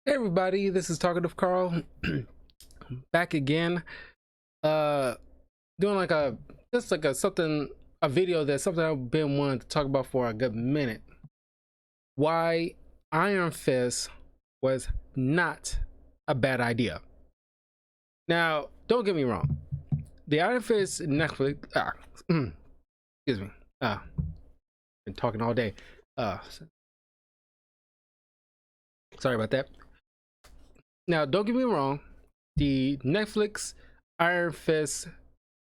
Hey everybody, this is Talkative Carl back again. Uh doing like a just like a something a video that's something I've been wanting to talk about for a good minute. Why Iron Fist was not a bad idea. Now, don't get me wrong. The Iron Fist Netflix excuse me. Been talking all day. Uh Sorry about that. Now, don't get me wrong. The Netflix Iron Fist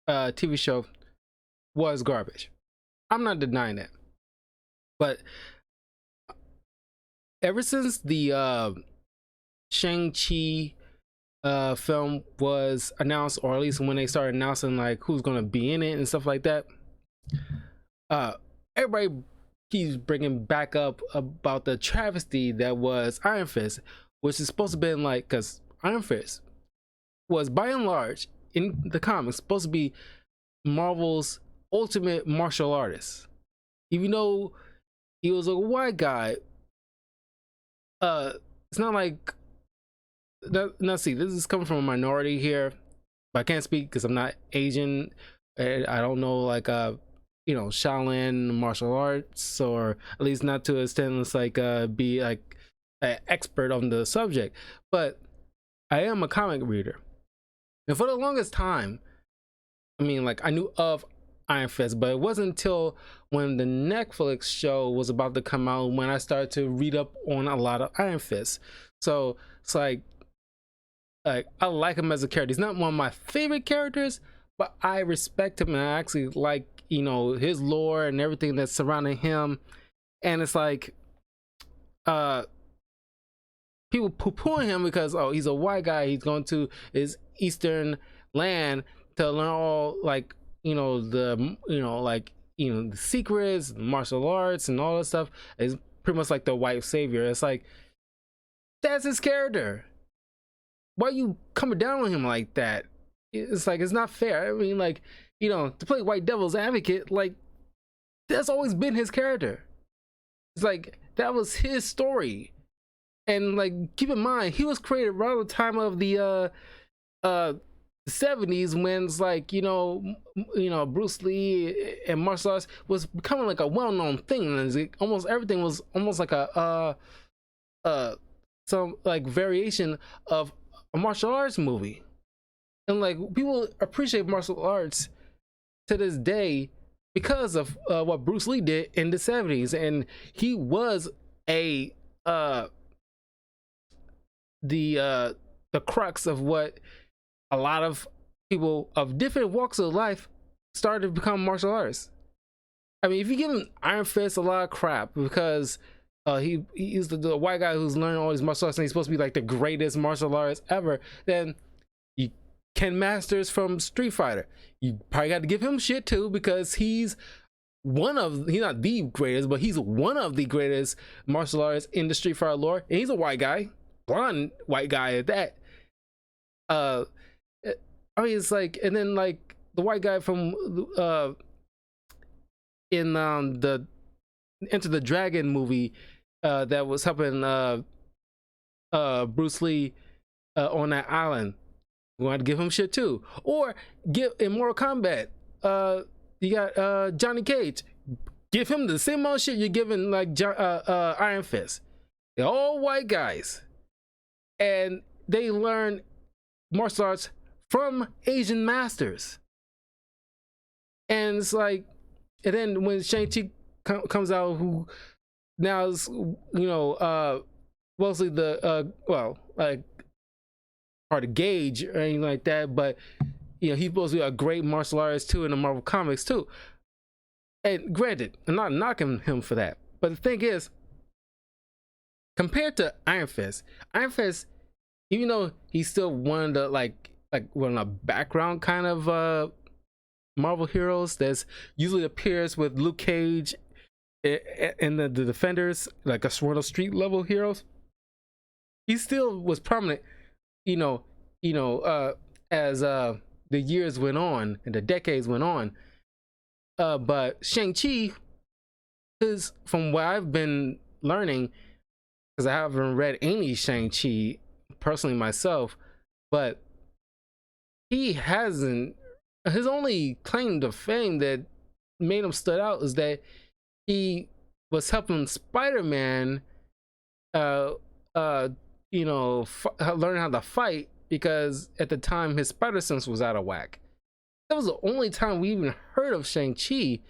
TV show was garbage. I'm not denying that. But ever since the Shang-Chi film was announced, or at least when they started announcing like who's gonna be in it and stuff like that, uh everybody keeps bringing back up about the travesty that was Iron Fist, which is supposed to be like, because Iron Fist was by and large in the comics supposed to be Marvel's ultimate martial artist. Even though he was a white guy, it's not like that. Now, see, this is coming from a minority here, but I can't speak because I'm not Asian, and I don't know like Shaolin martial arts, or at least not to an extent as like be like an expert on the subject. But I am a comic reader, and for the longest time, I mean, like I knew of Iron Fist, but it wasn't until when the Netflix show was about to come out when I started to read up on a lot of Iron Fist. So it's like I like him as a character. He's not one of my favorite characters, but I respect him and I actually like his lore and everything that's surrounding him. And it's like uh people poo-pooing him because he's a white guy. He's going to his Eastern land to learn all like the secrets, martial arts, and all that stuff. Is pretty much like the white savior. It's like that's his character. Why are you coming down on him like that? It's like it's not fair. I mean, like to play white devil's advocate, like that's always been his character. It's like that was his story. And like keep in mind, he was created around the time of the 70s when it's like Bruce Lee and martial arts was becoming like a well-known thing, and almost everything was almost like a some like variation of a martial arts movie. And like people appreciate martial arts to this day because of what Bruce Lee did in the 70s, and he was a the crux of what a lot of people of different walks of life started to become martial artists. I mean, if you give him Iron Fist a lot of crap because he's the white guy who's learning all these martial arts and he's supposed to be like the greatest martial artist ever, then you Ken Masters from Street Fighter, you probably got to give him shit too because he's not the greatest, but he's one of the greatest martial artists in the Street Fighter lore, and he's a white guy, blonde white guy at that. I mean, it's like, and then like the white guy from in the Enter the Dragon movie that was helping Bruce Lee on that island. We want to give him shit too. Or give in Mortal Kombat, you got Johnny Cage. Give him the same amount of shit you're giving like Iron Fist. They're all white guys, and they learn martial arts from Asian masters. And it's like, and then when Shang-Chi comes out, who now is mostly the like hard to gauge or anything like that, but he's supposed to be a great martial artist too in the Marvel comics too. And granted, I'm not knocking him for that, but the thing is, compared to Iron Fist, even though he's still one of the like one of the background kind of Marvel heroes that's usually appears with Luke Cage and the Defenders, like a sort of street level heroes, he still was prominent, as the years went on and the decades went on. But Shang-Chi is, from what I've been learning, because I haven't read any Shang-Chi personally myself, but he hasn't. His only claim to fame that made him stood out is that he was helping Spider-Man, uh, uh, learn how to fight because at the time his spider sense was out of whack. That was the only time we even heard of Shang-Chi,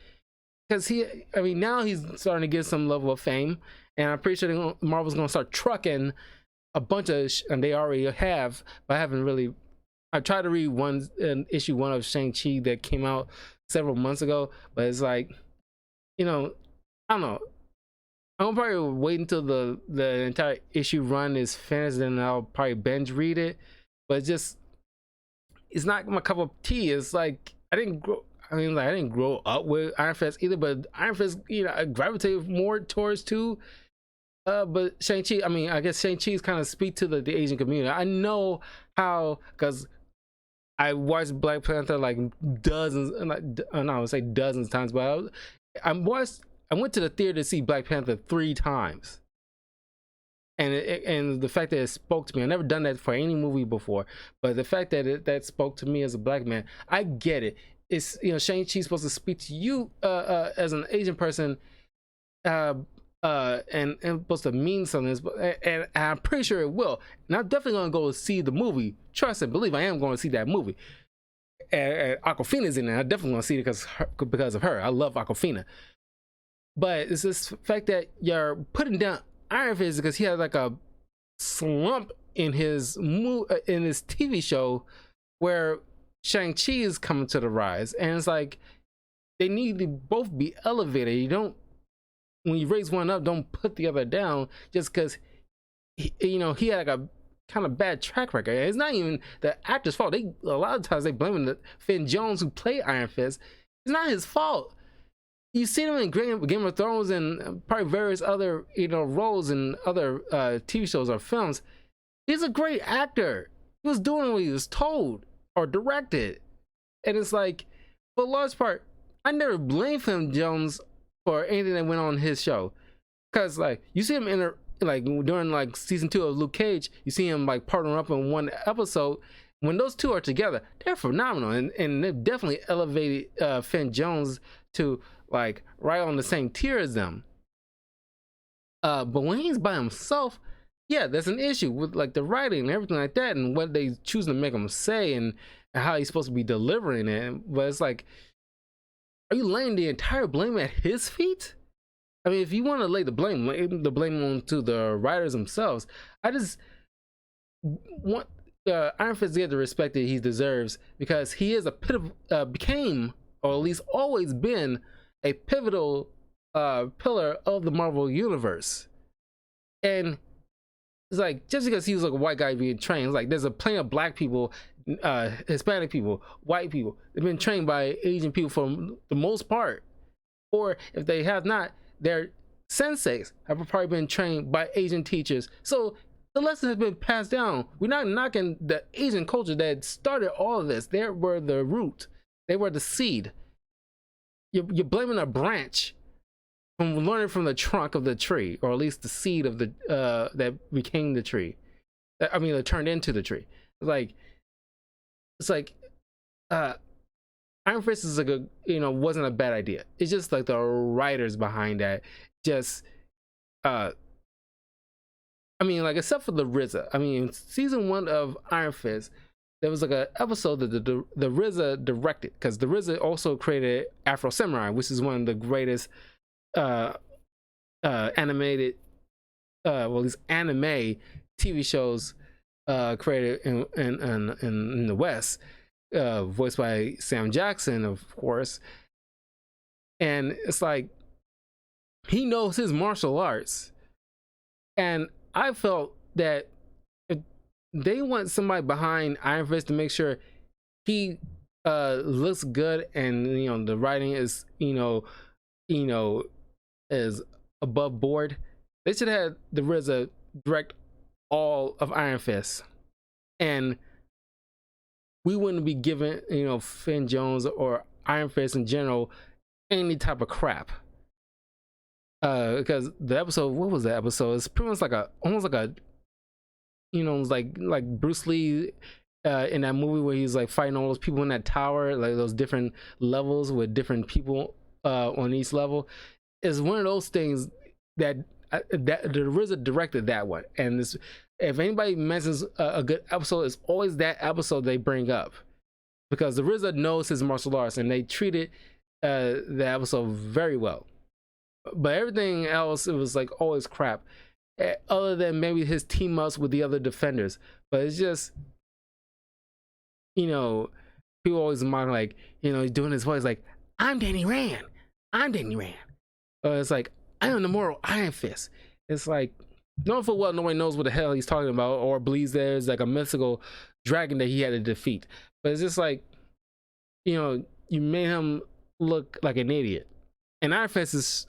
because now he's starting to get some level of fame, and I'm pretty sure Marvel's gonna start trucking a bunch of, and they already have, but I haven't really. I tried to read issue 1 of Shang-Chi that came out several months ago, but it's like, I don't know. I'm probably wait until the entire issue run is finished, then I'll probably binge read it. But it's not my cup of tea. It's like I didn't grow up with Iron Fist either, but Iron Fist, I gravitated more towards too. But Shang-Chi, I guess Shang-Chi's kind of speak to the Asian community. I know how, because I watched Black Panther like dozens, I would say dozens of times, but I went to the theater to see Black Panther 3 times. And the fact that it spoke to me, I've never done that for any movie before, but the fact that that spoke to me as a black man, I get it. It's, Shang-Chi's supposed to speak to you as an Asian person, and supposed to mean something, and I'm pretty sure it will. And I'm definitely gonna go see the movie. Trust and believe, I am going to see that movie. And Awkwafina's in there. I'm definitely gonna see it because of her. I love Awkwafina. But it's this fact that you're putting down Iron Fist because he had like a slump in his TV show, where Shang-Chi is coming to the rise, and it's like they need to both be elevated. You don't, when you raise one up, don't put the other down just because he had like a kind of bad track record. It's not even the actor's fault. A lot of times they blame Finn Jones, who played Iron Fist. It's not his fault. You see him in Game of Thrones and probably various other roles in other TV shows or films. He's a great actor. He was doing what he was told or directed, and it's like, for the large part, I never blame Finn Jones for anything that went on in his show, because like you see him during like season 2 of Luke Cage, you see him like partnering up in one episode. When those two are together, they're phenomenal, and they've definitely elevated Finn Jones to like right on the same tier as them. But when he's by himself, yeah, there's an issue with like the writing and everything like that, and what they choose to make him say, and how he's supposed to be delivering it. But it's like, are you laying the entire blame at his feet? If you want to lay the blame on to the writers themselves. I just want Iron Fist to get the respect that he deserves, because he is became, or at least always been, a pivotal pillar of the Marvel universe. And it's like, just because he was like a white guy being trained, it's like there's a plenty of black people, Hispanic people, white people, they've been trained by Asian people for the most part, or if they have not, their senseis have probably been trained by Asian teachers. So the lesson has been passed down. We're not knocking the Asian culture that started all of this. They were the root, they were the seed. You're blaming a branch from learning from the trunk of the tree, or at least the seed of the that became the tree. That turned into the tree. It's like Iron Fist is a good, wasn't a bad idea. It's just like the writers behind that just except for the RZA. In season 1 of Iron Fist, there was like an episode that the RZA directed, because the RZA also created Afro Samurai, which is one of the greatest animated, these anime TV shows created in the West, voiced by Sam Jackson, of course. And it's like, he knows his martial arts, and I felt that they want somebody behind Iron Fist to make sure he looks good, and the writing is is above board. They should have had the RZA direct all of Iron Fist, and we wouldn't be giving Finn Jones or Iron Fist in general any type of crap. because the episode, what was the episode? It's pretty much like a almost like a, you know, like Bruce Lee in that movie where he's like fighting all those people in that tower, like those different levels with different people on each level. Is one of those things that that the RZA directed that one, and this, if anybody mentions a good episode, it's always that episode they bring up, because the RZA knows his martial arts and they treated the episode very well. But everything else, it was like always crap, other than maybe his team ups with the other defenders. But it's just, you know, people always mock, like, you know, he's doing his voice like, I'm Danny Rand, I'm Danny Rand. It's like, I am the moral Iron Fist. It's like, knowing full well nobody knows what the hell he's talking about, or believes there's like a mythical dragon that he had to defeat. But it's just like, you know, you made him look like an idiot. And Iron Fist is,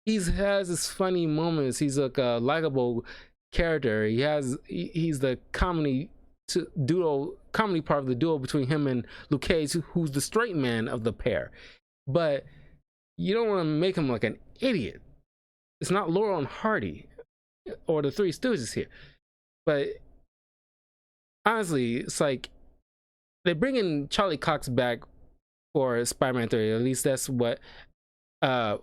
has his funny moments. He's like a likable character. He's the comedy part of the duo between him and Luke Cage, who's the straight man of the pair. But you don't want to make him like an idiot. It's not Laurel and Hardy or the Three Stooges here. But honestly, it's like they're bringing Charlie Cox back for Spider-Man 3. At least that's what I,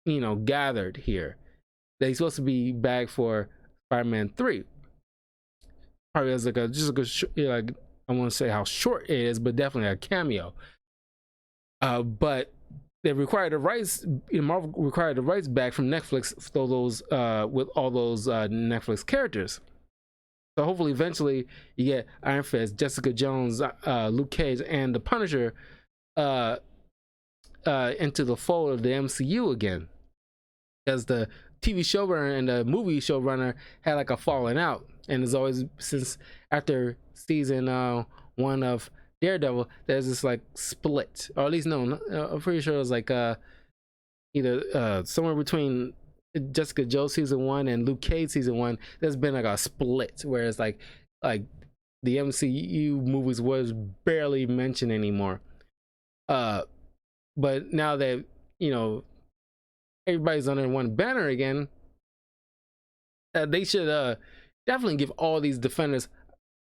you know, gathered here. That he's supposed to be back for Spider-Man 3. Probably as like like, I won't say how short it is, but definitely a cameo. But they required the rights. Marvel required the rights back from Netflix for those with all those Netflix characters. So hopefully, eventually, you get Iron Fist, Jessica Jones, Luke Cage, and the Punisher into the fold of the MCU again, because the TV showrunner and the movie showrunner had like a falling out, and it's always since after season 1 of Daredevil, there's this like split, or at least no, I'm pretty sure it was like either somewhere between Jessica Jones season 1 and Luke Cage season 1. There's been like a split where it's like the MCU movies was barely mentioned anymore. But now that, you know, everybody's under one banner again, they should definitely give all these defenders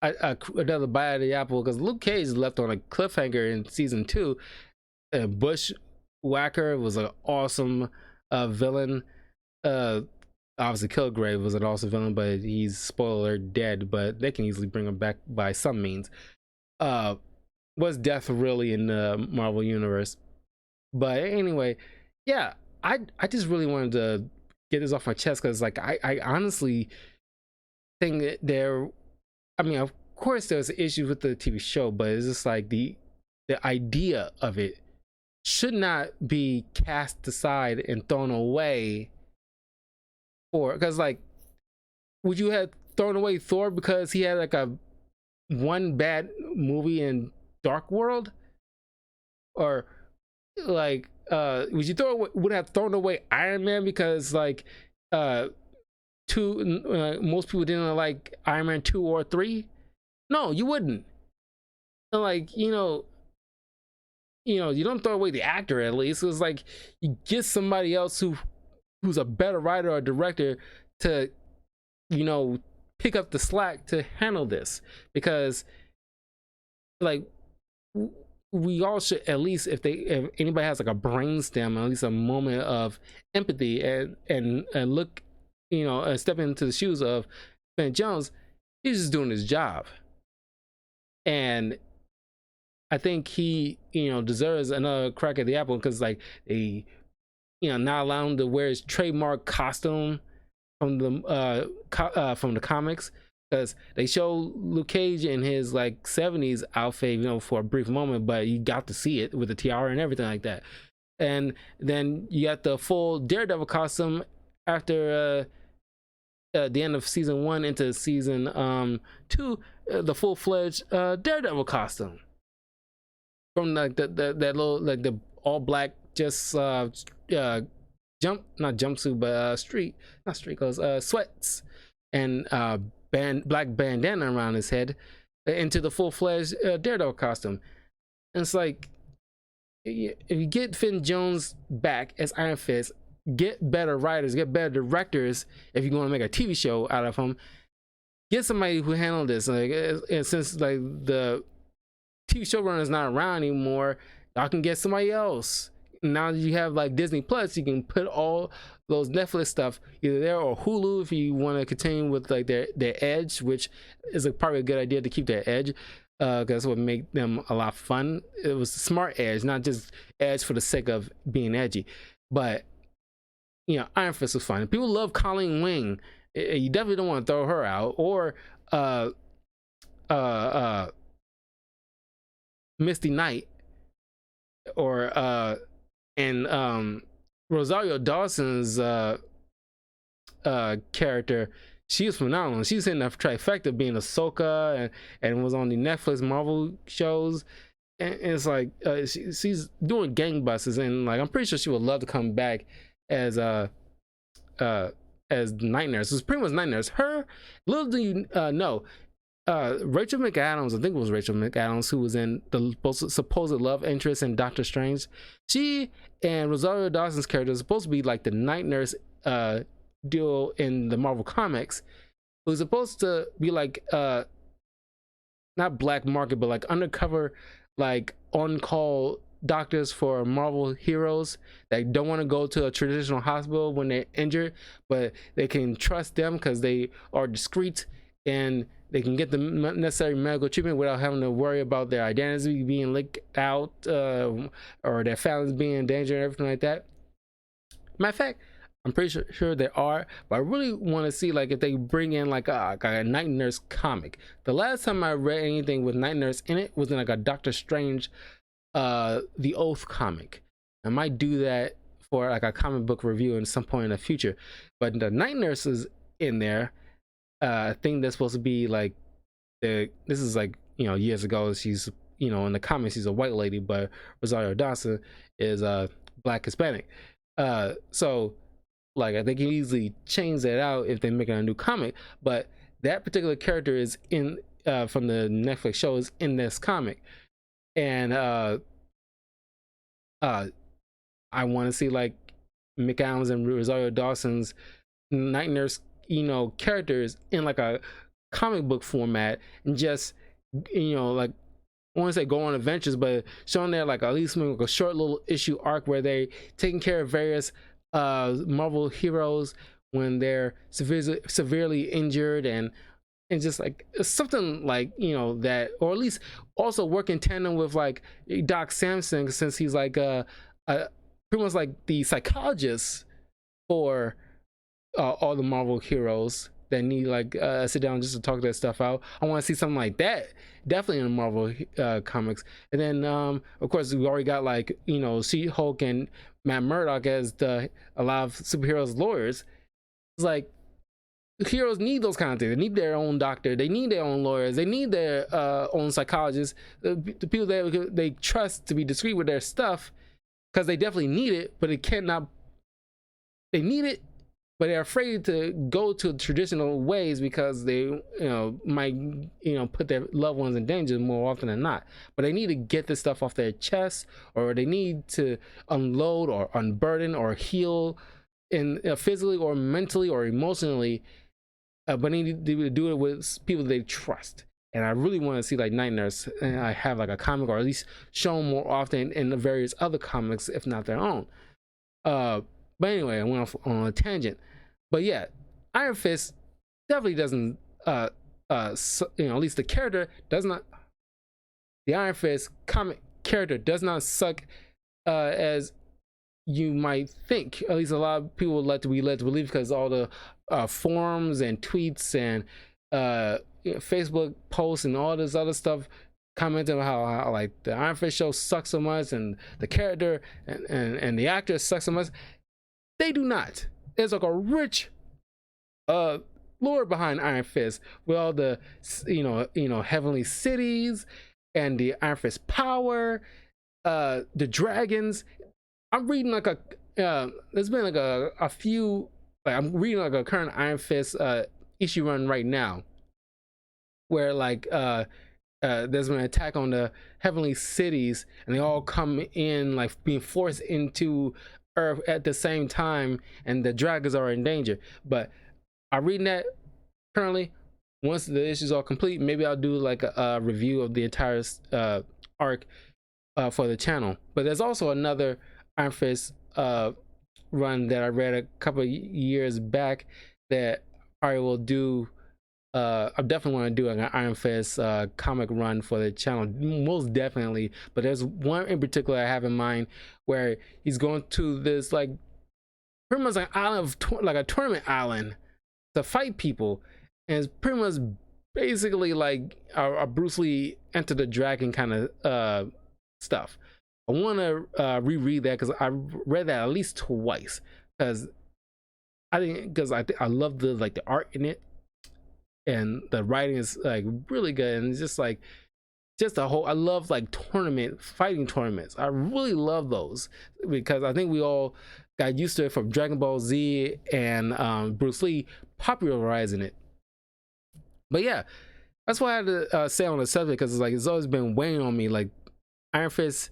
another bite of the apple, because Luke Cage is left on a cliffhanger in season 2. Bushwhacker was an awesome villain. Obviously Kilgrave was an awesome villain, but he's, spoiler, dead, but they can easily bring him back by some means. Was death really in the Marvel universe? But anyway, yeah, I just really wanted to get this off my chest, because like I honestly think that there, I mean, of course there's issues with the TV show, but it's just like the idea of it should not be cast aside and thrown away for, because like, would you have thrown away Thor because he had like a one bad movie in Dark World? Or like would you would have thrown away Iron Man because like most people didn't like Iron Man 2 or 3? No, you wouldn't. And like, you know, you don't throw away the actor. At least it's like you get somebody else who's a better writer or director to, you know, pick up the slack to handle this. Because like, we all should, at least if anybody has like a brainstem, at least a moment of empathy and look, you know, step into the shoes of Ben Jones. He's just doing his job, and I think he, you know, deserves another crack at the apple, because like they, you know, not allowing him to wear his trademark costume from the comics, because they show Luke Cage in his like 70s outfit, you know, for a brief moment, but you got to see it with the tiara and everything like that. And then you got the full Daredevil costume after the end of season 1 into season 2, the full-fledged Daredevil costume from like that little, like the all black, just not jumpsuit, but sweats and black bandana around his head, into the full-fledged Daredevil costume. And it's like, if you get Finn Jones back as Iron Fist, get better writers, get better directors. If you want to make a TV show out of them, get somebody who handled this. Like, and since like the TV showrunner is not around anymore, y'all can get somebody else. Now that you have like Disney Plus, you can put all those Netflix stuff either there or Hulu if you want to continue with like their edge, which is probably a good idea to keep their edge, because that's what make them a lot of fun. It was smart edge, not just edge for the sake of being edgy. But you know, Iron Fist was fun. People love Colleen Wing. You definitely don't want to throw her out. Or Misty Knight, or and Rosario Dawson's character. She was phenomenal. She's in the trifecta, being Ahsoka and was on the Netflix Marvel shows. And it's like she's doing gangbusters, and like I'm pretty sure she would love to come back as Night Nurse. It's pretty much Night Nurse. Her, little do you know, Rachel McAdams, I think it was Rachel McAdams, who was in the supposed love interest in Doctor Strange. She and Rosario Dawson's character is supposed to be like the Night Nurse duo in the Marvel comics. It was supposed to be like not black market, but like undercover, like on-call doctors for Marvel heroes that don't want to go to a traditional hospital when they're injured, but they can trust them because they are discreet and they can get the necessary medical treatment without having to worry about their identity being leaked out, or their families being in danger and everything like that. Matter of fact, I'm pretty sure there are, but I really want to see like if they bring in like a Night Nurse comic. The last time I read anything with Night Nurse in it was in like a Doctor Strange The Oath comic. I might do that for like a comic book review at some point in the future. But the Night Nurse is in there. I think that's supposed to be like this is like, you know, years ago. She's, you know, in the comics she's a white lady, but Rosario Dawson is black Hispanic. So like I think you easily change that out if they make a new comic, but that particular character is in from the Netflix show is in this comic. And I want to see like McAdams and Rosario Dawson's Night Nurse, you know, characters in like a comic book format, and just, you know, like I want to say go on adventures, but showing there like at least like a short little issue arc where they taking care of various Marvel heroes when they're severely injured, and just like something like, you know, that, or at least also work in tandem with like Doc Samson, since he's like pretty much like the psychologist for all the Marvel heroes that need like sit down just to talk that stuff out. I want to see something like that definitely in the Marvel comics. And then of course we already got like, you know, She-Hulk and Matt Murdock as a lot of superheroes lawyers. It's like heroes need those kind of things. They need their own doctor, they need their own lawyers, they need their own psychologists, the people that they trust to be discreet with their stuff, because they definitely need it, but they cannot, they need it, but they're afraid to go to traditional ways because they, you know, might, you know, put their loved ones in danger more often than not. But they need to get this stuff off their chest, or they need to unload or unburden or heal in physically or mentally or emotionally, but they need to do it with people they trust. And I really want to see like Night Nurse and I have like a comic, or at least shown more often in the various other comics, if not their own. But anyway, I went off on a tangent. But yeah, Iron Fist definitely doesn't, you know, at least the character does not, the Iron Fist comic character does not suck as you might think. At least a lot of people would like to be led to believe, because all the forums and tweets and you know, Facebook posts and all this other stuff commenting about how like the Iron Fist show sucks so much, and the character and the actor sucks so much. They do not. There's like a rich lore behind Iron Fist, with all the, you know, heavenly cities and the Iron Fist power, the dragons. I'm reading like a there's been like a few, like I'm reading like a current Iron Fist issue run right now, where like there's been an attack on the heavenly cities, and they all come in like being forced into Earth at the same time, and the dragons are in danger. But I'm reading that currently. Once the issues are complete, maybe I'll do like a review of the entire arc for the channel. But there's also another Iron Fist run that I read a couple of years back that I will do. I definitely want to do an Iron Fist comic run for the channel, most definitely. But there's one in particular I have in mind where he's going to this like pretty much an island of like a tournament island to fight people, and it's pretty much basically like a Bruce Lee Enter the Dragon kind of stuff. I want to reread that because I read that at least twice because I love the like the art in it, and the writing is like really good, and it's just like just a whole, I love like fighting tournaments. I really love those because I think we all got used to it from Dragon Ball Z and Bruce Lee popularizing it. But yeah, that's why I had to say on the subject, because it's like it's always been weighing on me. Like Iron Fist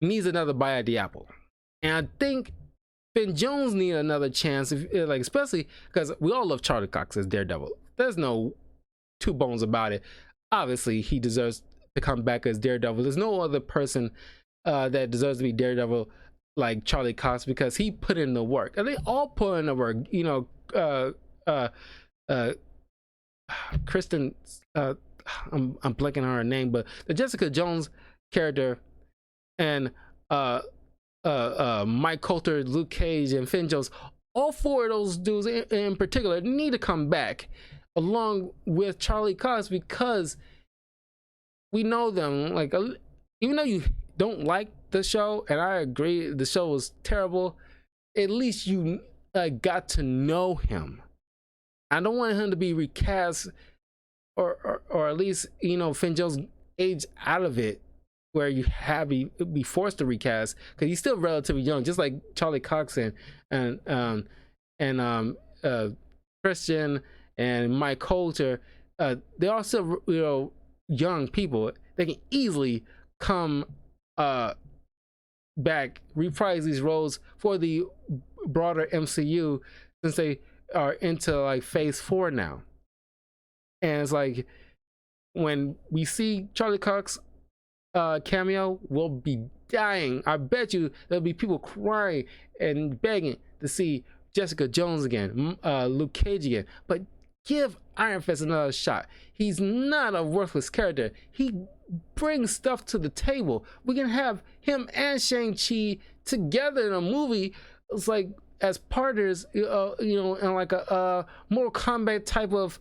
needs another bite at the apple, and I think Finn Jones needs another chance. If like, especially because we all love Charlie Cox as Daredevil. There's no two bones about it. Obviously, he deserves to come back as Daredevil. There's no other person that deserves to be Daredevil like Charlie Cox, because he put in the work, and they all put in the work. You know, Kristen, I'm blanking on her name, but the Jessica Jones character and Mike Coulter, Luke Cage, and Finn Jones, all four of those dudes in particular need to come back along with Charlie Cox, because we know them. Like, even though you don't like the show, and I agree the show was terrible, at least you got to know him. I don't want him to be recast, or at least, you know, Finn Jones age out of it, where you have be forced to recast, because he's still relatively young, just like Charlie Cox and Christian and Mike Coulter. They're all still, you know, young people. They can easily come back, reprise these roles for the broader MCU, since they are into like phase 4 now. And it's like, when we see Charlie Cox cameo, we'll be dying. I bet you there'll be people crying and begging to see Jessica Jones again, Luke Cage again. But give Iron Fist another shot. He's not a worthless character. He brings stuff to the table. We can have him and Shang-Chi together in a movie. It's like as partners, you know, in like a Mortal Kombat type of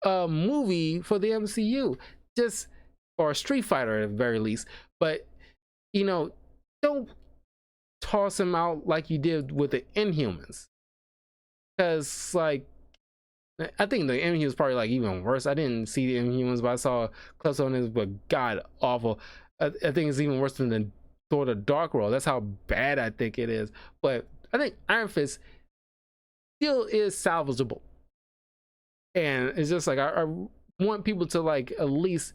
movie for the MCU, just, or a Street Fighter at the very least. But, you know, don't toss him out like you did with the Inhumans, because like, I think the Inhumans probably like even worse. I didn't see the Inhumans, but I saw clips on this, but god awful. I think it's even worse than the Thor: The Dark World. That's how bad I think it is. But I think Iron Fist still is salvageable, and it's just like I want people to like at least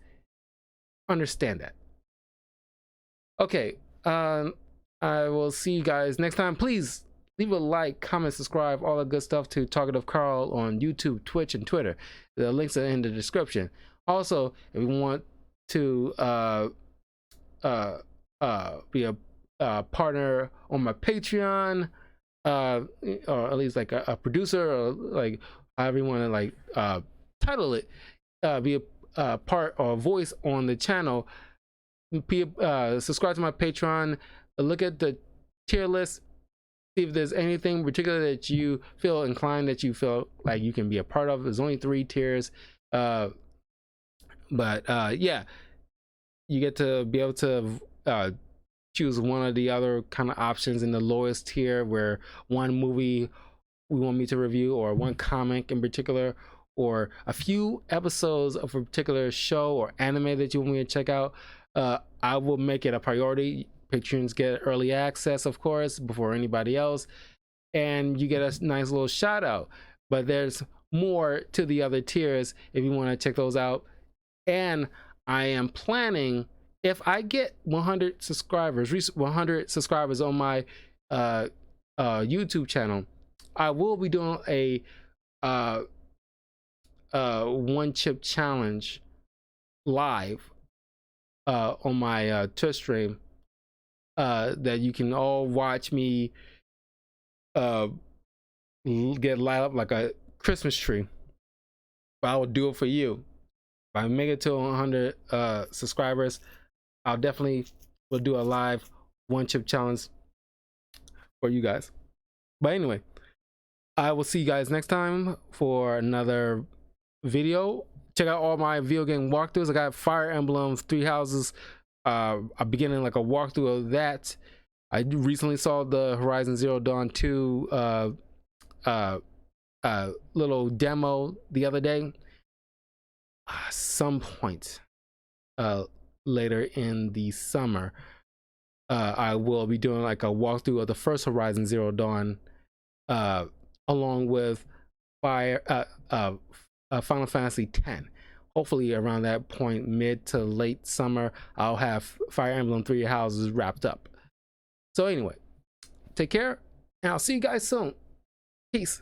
understand that. Okay, I will see you guys next time. Please leave a like, comment, subscribe, all that good stuff to Talkative Carl on YouTube, Twitch, and Twitter. The links are in the description. Also, if you want to be a partner on my Patreon, or at least like a producer, or like however you want to like title it, be a part or voice on the channel, subscribe to my Patreon, look at the tier list, see if there's anything particular that you feel inclined, that you feel like you can be a part of. There's only 3 tiers, but yeah, you get to be able to choose one of the other kind of options in the lowest tier, where one movie we want me to review, or one comic in particular, or a few episodes of a particular show or anime that you want me to check out. I will make it a priority. Patrons get early access, of course, before anybody else, and you get a nice little shout out. But there's more to the other tiers if you want to check those out. And I am planning, if I get 100 subscribers on my YouTube channel, I will be doing a one chip challenge live on my Twitch stream, that you can all watch me get light up like a Christmas tree. But I will do it for you. If I make it to 100 subscribers, I'll definitely will do a live one chip challenge for you guys. But anyway, I will see you guys next time for another video. Check out all my video game walkthroughs. I got Fire Emblem Three Houses. I'm beginning like a walkthrough of that. I recently saw the Horizon Zero Dawn 2 little demo the other day. Some point later in the summer, I will be doing like a walkthrough of the first Horizon Zero Dawn, along with Final Fantasy X. Hopefully around that point, mid to late summer, I'll have Fire Emblem Three Houses wrapped up. So anyway, take care, and I'll see you guys soon. Peace.